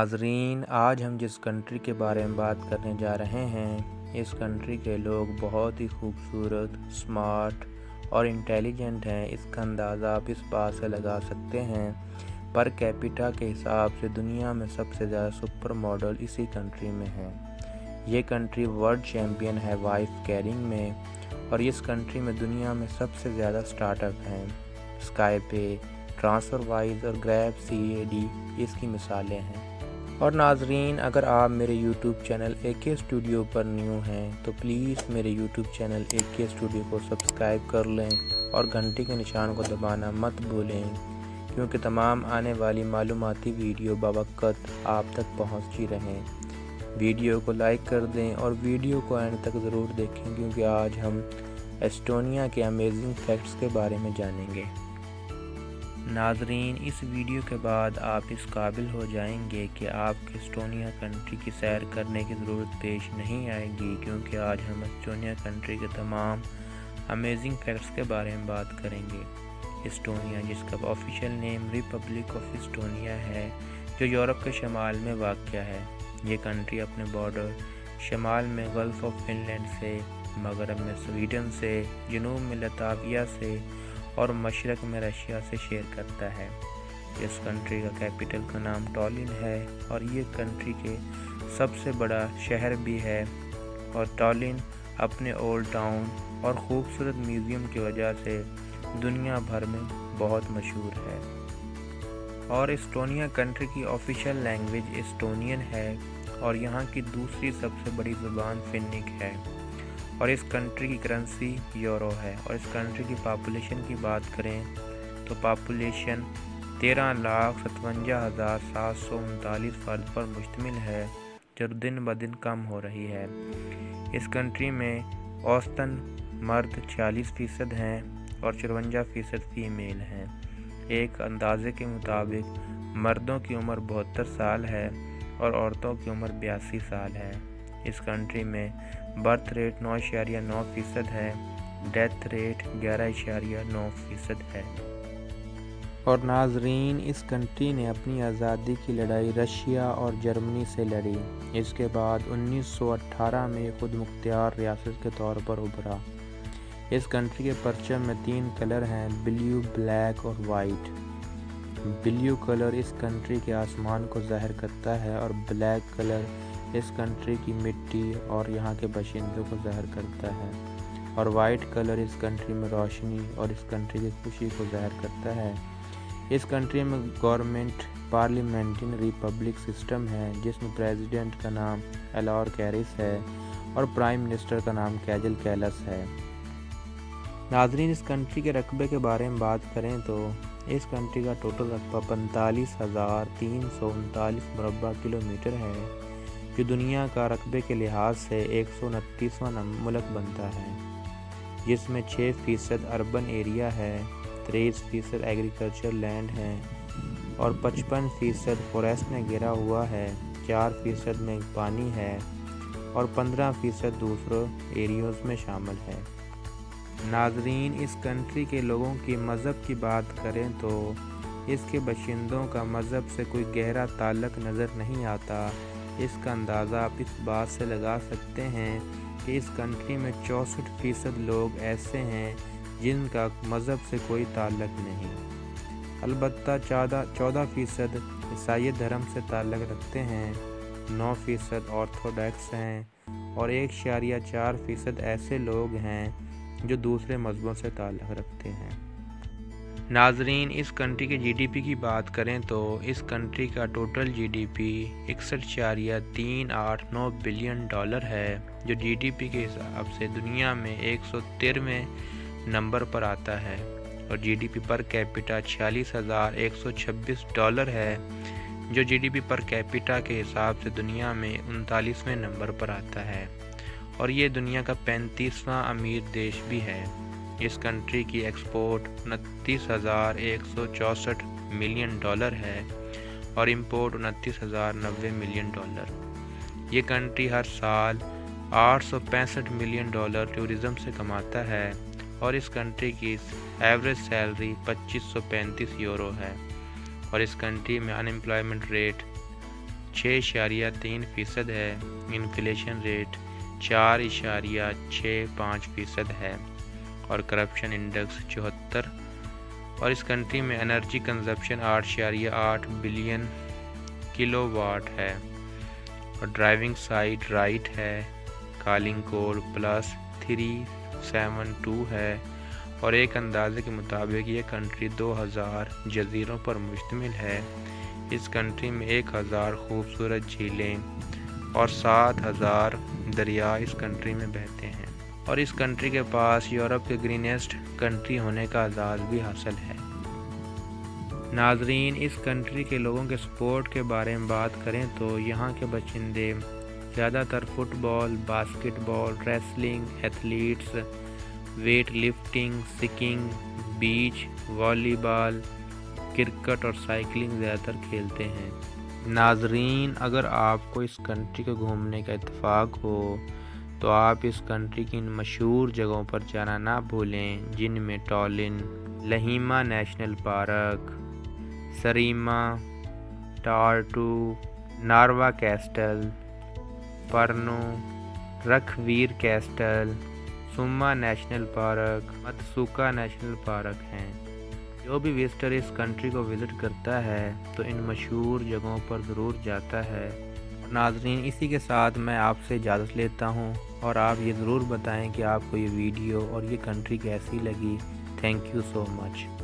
ناظرین، آج ہم جس کنٹری کے بارے میں بات کرنے جا رہے ہیں، اس کنٹری کے لوگ بہت ہی خوبصورت، سمارٹ اور انٹیلیجنٹ ہیں۔ اس کا اندازہ آپ اس بات سے لگا سکتے ہیں، پر کیپیٹا کے حساب سے دنیا میں سب سے زیادہ سپر ماڈل اسی کنٹری میں ہیں۔ یہ کنٹری ورلڈ چیمپئن ہے وائف کیرنگ میں، اور اس کنٹری میں دنیا میں سب سے زیادہ سٹارٹ اپ ہیں۔ اسکائی پے، ٹرانسفر وائز اور گریب CAD اس کی مثالیں ہیں۔ اور ناظرین، اگر آپ میرے یوٹیوب چینل AK اسٹوڈیو پر نیو ہیں تو پلیز میرے یوٹیوب چینل AK اسٹوڈیو کو سبسکرائب کر لیں اور گھنٹی کے نشان کو دبانا مت بھولیں، کیونکہ تمام آنے والی معلوماتی ویڈیو بوقت آپ تک پہنچتی رہیں۔ ویڈیو کو لائک کر دیں اور ویڈیو کو اینڈ تک ضرور دیکھیں، کیونکہ آج ہم ایسٹونیا کے امیزنگ فیکٹس کے بارے میں جانیں گے۔ ناظرین، اس ویڈیو کے بعد آپ اس قابل ہو جائیں گے کہ آپ کو ایسٹونیا کنٹری کی سیر کرنے کی ضرورت پیش نہیں آئے گی، کیونکہ آج ہم ایسٹونیا کنٹری کے تمام امیزنگ فیکٹس کے بارے میں بات کریں گے۔ ایسٹونیا، جس کا official name republic of Estonia ہے، جو یورپ کے شمال میں واقع ہے۔ یہ کنٹری اپنے بارڈر شمال میں گلف آف فن لینڈ سے، مغرب میں سویڈن سے، جنوب میں لتویا سے اور مشرق میں رشیا سے شیئر کرتا ہے۔ اس کنٹری کا کیپٹل کا نام ٹالن ہے، اور یہ کنٹری کے سب سے بڑا شہر بھی ہے، اور ٹالن اپنے اولڈ ٹاؤن اور خوبصورت میوزیم کی وجہ سے دنیا بھر میں بہت مشہور ہے۔ اور ایسٹونیا کنٹری کی آفیشیل لینگویج ایسٹونین ہے، اور یہاں کی دوسری سب سے بڑی زبان فنک ہے، اور اس کنٹری کی کرنسی یورو ہے۔ اور اس کنٹری کی پاپولیشن کی بات کریں تو پاپولیشن 13,57,739 فرد پر مشتمل ہے، جو دن بدن کم ہو رہی ہے۔ اس کنٹری میں اوسطاً مرد 46% ہیں اور 54% فیمیل ہیں۔ ایک اندازے کے مطابق مردوں کی عمر 72 سال ہے اور عورتوں کی عمر 82 سال ہے۔ اس کنٹری میں برتھ ریٹ 9.9% ہے، ڈیتھ ریٹ 11.9% ہے۔ اور ناظرین، اس کنٹری نے اپنی آزادی کی لڑائی رشیا اور جرمنی سے لڑی۔ اس کے بعد 1918 میں خود مختار ریاست کے طور پر ابھرا۔ اس کنٹری کے پرچم میں 3 کلر ہیں، بلیو، بلیک اور وائٹ۔ بلیو کلر اس کنٹری کے آسمان کو ظاہر کرتا ہے، اور بلیک کلر اس کنٹری کی مٹی اور یہاں کے باشندوں کو ظاہر کرتا ہے، اور وائٹ کلر اس کنٹری میں روشنی اور اس کنٹری کی خوشی کو ظاہر کرتا ہے۔ اس کنٹری میں گورنمنٹ پارلیمنٹری ریپبلک سسٹم ہے، جس میں پریزیڈنٹ کا نام ایلور کیرس ہے اور پرائم منسٹر کا نام کیجل کیلس ہے۔ ناظرین، اس کنٹری کے رقبے کے بارے میں بات کریں تو اس کنٹری کا ٹوٹل رقبہ 45,339 مربع کلومیٹر ہے، جو دنیا کا رقبے کے لحاظ سے 129واں ملک بنتا ہے، جس میں 6% اربن ایریا ہے، 23% ایگریکلچر لینڈ ہے، اور 55% فوریسٹ میں گھرا ہوا ہے، 4% میں پانی ہے، اور 15% دوسرے ایریوز میں شامل ہے۔ ناظرین، اس کنٹری کے لوگوں کی مذہب کی بات کریں تو اس کے باشندوں کا مذہب سے کوئی گہرا تعلق نظر نہیں آتا۔ اس کا اندازہ آپ اس بات سے لگا سکتے ہیں کہ اس کنٹری میں 64% لوگ ایسے ہیں جن کا مذہب سے کوئی تعلق نہیں۔ البتہ 14% عیسائی دھرم سے تعلق رکھتے ہیں، 9% آرتھوڈاکس ہیں، اور 1.4% ایسے لوگ ہیں جو دوسرے مذہبوں سے تعلق رکھتے ہیں۔ ناظرین، اس کنٹری کے GDP کی بات کریں تو اس کنٹری کا ٹوٹل GDP 61.389 بلین ڈالر ہے، جو GDP کے حساب سے دنیا میں 113ویں نمبر پر آتا ہے، اور GDP پر کیپیٹا $46,126 ہے، جو GDP پر کیپیٹا کے حساب سے دنیا میں 39ویں نمبر پر آتا ہے، اور یہ دنیا کا 35واں امیر دیش بھی ہے۔ اس کنٹری کی ایکسپورٹ $29,164 ملین ہے، اور امپورٹ $29,090 ملین۔ یہ کنٹری ہر سال $865 ملین ٹورزم سے کماتا ہے، اور اس کنٹری کی ایوریج سیلری 2535 یورو ہے، اور اس کنٹری میں ان امپلائمنٹ ریٹ 6.3% ہے۔ انفلیشن ریٹ 4.65% ہے اور کرپشن انڈیکس 74۔ اور اس کنٹری میں energy consumption 8.8 billion kilo what ہے اور ڈرائیونگ سائڈ رائٹ ہے۔ کالنگ کوڈ +372 ہے اور ایک اندازے کے مطابق یہ کنٹری 2000 جزیروں پر مشتمل ہے۔ اس کنٹری میں 1000 خوبصورت جھیلیں اور 7000 دریا اس کنٹری میں بہتے ہیں اور اس کنٹری کے پاس یورپ کے گرینسٹ کنٹری ہونے کا اعزاز بھی حاصل ہے۔ ناظرین، اس کنٹری کے لوگوں کے سپورٹ کے بارے میں بات کریں تو یہاں کے باشندے زیادہ تر football, basketball, wrestling, athletes, weightlifting, skiing, beach volleyball, cricket اور سائیکلنگ زیادہ تر کھیلتے ہیں۔ ناظرین، اگر آپ کو اس کنٹری کو گھومنے کا اتفاق ہو تو آپ اس کنٹری کی ان مشہور جگہوں پر جانا نہ بھولیں، جن میں ٹالن، لہیما نیشنل پارک، سریما، ٹارٹو، ناروا کیسٹل، پرنو، رکھویر کیسٹل، سوما نیشنل پارک، متسوکا نیشنل پارک ہیں۔ جو بھی وزٹر اس کنٹری کو وزٹ کرتا ہے تو ان مشہور جگہوں پر ضرور جاتا ہے۔ ناظرین، اسی کے ساتھ میں آپ سے اجازت لیتا ہوں اور آپ یہ ضرور بتائیں کہ آپ کو یہ ویڈیو اور یہ کنٹری کیسی لگی۔ Thank you so much.